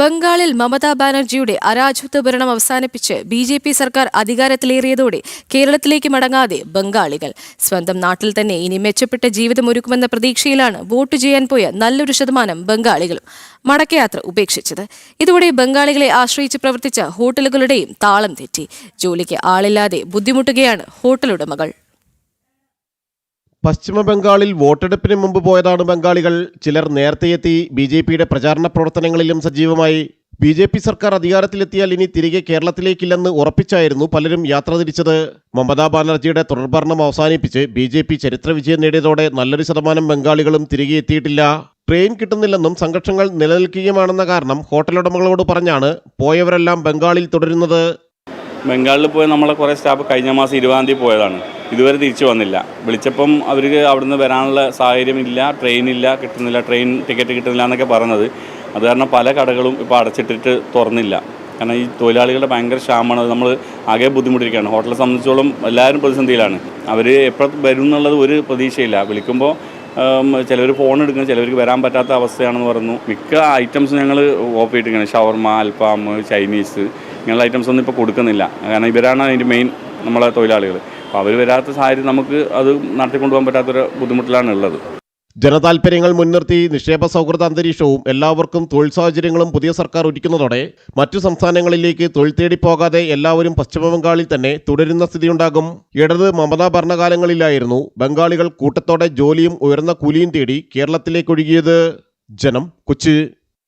ബംഗാളിൽ മമതാ ബാനർജിയുടെ അരാജകത്വ ഭരണം അവസാനിപ്പിച്ച് ബി.ജെ.പി. സർക്കാർ അധികാരത്തിലേറിയതോടെ കേരളത്തിലേക്ക് മടങ്ങാതെ ബംഗാളികൾ സ്വന്തം നാട്ടിൽ തന്നെ ഇനി മെച്ചപ്പെട്ട ജീവിതമൊരുക്കുമെന്ന പ്രതീക്ഷയിലാണ് വോട്ട് ചെയ്യാൻ പോയ നല്ലൊരു ശതമാനം ബംഗാളികളും മടക്കയാത്ര ഉപേക്ഷിച്ചത്. ഇതോടെ ബംഗാളികളെ ആശ്രയിച്ച് പ്രവർത്തിച്ച ഹോട്ടലുകളുടെയും താളം തെറ്റി. ജോലിക്ക് ആളില്ലാതെ ബുദ്ധിമുട്ടുകയാണ് ഹോട്ടലുടമകൾ. പശ്ചിമ ബംഗാളിൽ വോട്ടെടുപ്പിന് മുമ്പ് പോയതാണ് ബംഗാളികൾ. ചിലർ നേരത്തെയെത്തി ബി.ജെ.പിയുടെ പ്രചാരണ പ്രവർത്തനങ്ങളിലും സജീവമായി. ബി.ജെ.പി. സർക്കാർ അധികാരത്തിലെത്തിയാൽ ഇനി തിരികെ കേരളത്തിലേക്കില്ലെന്ന് ഉറപ്പിച്ചായിരുന്നു പലരും യാത്ര തിരിച്ചത്. മമതാ ബാനർജിയുടെ തുടർഭരണം അവസാനിപ്പിച്ച് ബി.ജെ.പി. ചരിത്ര വിജയം നേടിയതോടെ നല്ലൊരു ശതമാനം ബംഗാളികളും തിരികെ എത്തിയിട്ടില്ല. ട്രെയിൻ കിട്ടുന്നില്ലെന്നും സംഘർഷങ്ങൾ നിലനിൽക്കുകയുമാണെന്ന കാരണം ഹോട്ടലുടമകളോട് പറഞ്ഞാണ് പോയവരെല്ലാം ബംഗാളിൽ തുടരുന്നത്. ബംഗാളിൽ പോയി നമ്മളെ കുറേ സ്റ്റാഫ് കഴിഞ്ഞ മാസം 20-ാം തീയതി പോയതാണ്. ഇതുവരെ തിരിച്ചു വന്നില്ല. വിളിച്ചപ്പം അവർക്ക് അവിടുന്ന് വരാനുള്ള സാഹചര്യമില്ല, ട്രെയിനില്ല, കിട്ടുന്നില്ല, ട്രെയിൻ ടിക്കറ്റ് കിട്ടുന്നില്ല എന്നൊക്കെ പറഞ്ഞത്. അത് കാരണം പല കടകളും ഇപ്പോൾ അടച്ചിട്ടിട്ട് തുറന്നില്ല. കാരണം ഈ തൊഴിലാളികളുടെ ഭയങ്കര ക്ഷാമമാണ്. നമ്മൾ ആകെ ബുദ്ധിമുട്ടിയിരിക്കുകയാണ്. ഹോട്ടലെ സംബന്ധിച്ചോളം എല്ലാവരും പ്രതിസന്ധിയിലാണ്. അവർ എപ്പോൾ വരും എന്നുള്ളത് ഒരു പ്രതീക്ഷയില്ല. വിളിക്കുമ്പോൾ ചിലവർ ഫോൺ എടുക്കുന്നു, ചിലവർക്ക് വരാൻ പറ്റാത്ത അവസ്ഥയാണെന്ന് പറഞ്ഞു. മിക്ക ഐറ്റംസ് ഞങ്ങൾ ഓഫ് ചെയ്തിരിക്കുകയാണ്. ഷവർമ, അൽഫാം, ചൈനീസ് ഇങ്ങനെയുള്ള ഐറ്റംസ് ഒന്നും ഇപ്പോൾ കൊടുക്കുന്നില്ല. കാരണം ഇവരാണ് അതിൻ്റെ മെയിൻ നമ്മളെ തൊഴിലാളികൾ. അപ്പോൾ അവർ വരാത്ത സാഹചര്യം നമുക്ക് അത് നടത്തിക്കൊണ്ടുപോകാൻ പറ്റാത്തൊരു ബുദ്ധിമുട്ടിലാണ് ഉള്ളത്. ജനതാൽപര്യങ്ങൾ മുൻനിർത്തി നിക്ഷേപ സൗഹൃദ അന്തരീക്ഷവും എല്ലാവർക്കും തൊഴിൽ സാഹചര്യങ്ങളും പുതിയ സർക്കാർ ഒരുക്കുന്നതോടെ മറ്റു സംസ്ഥാനങ്ങളിലേക്ക് തൊഴിൽ തേടി പോകാതെ എല്ലാവരും പശ്ചിമബംഗാളിൽ തന്നെ തുടരുന്ന സ്ഥിതിയുണ്ടാകും. ഇടത് മമതാ ഭരണകാലങ്ങളിലായിരുന്നു ബംഗാളികൾ കൂട്ടത്തോടെ ജോലിയും ഉയർന്ന കൂലിയും തേടി കേരളത്തിലേക്കൊഴുകിയത്. ജനം, കൊച്ചി.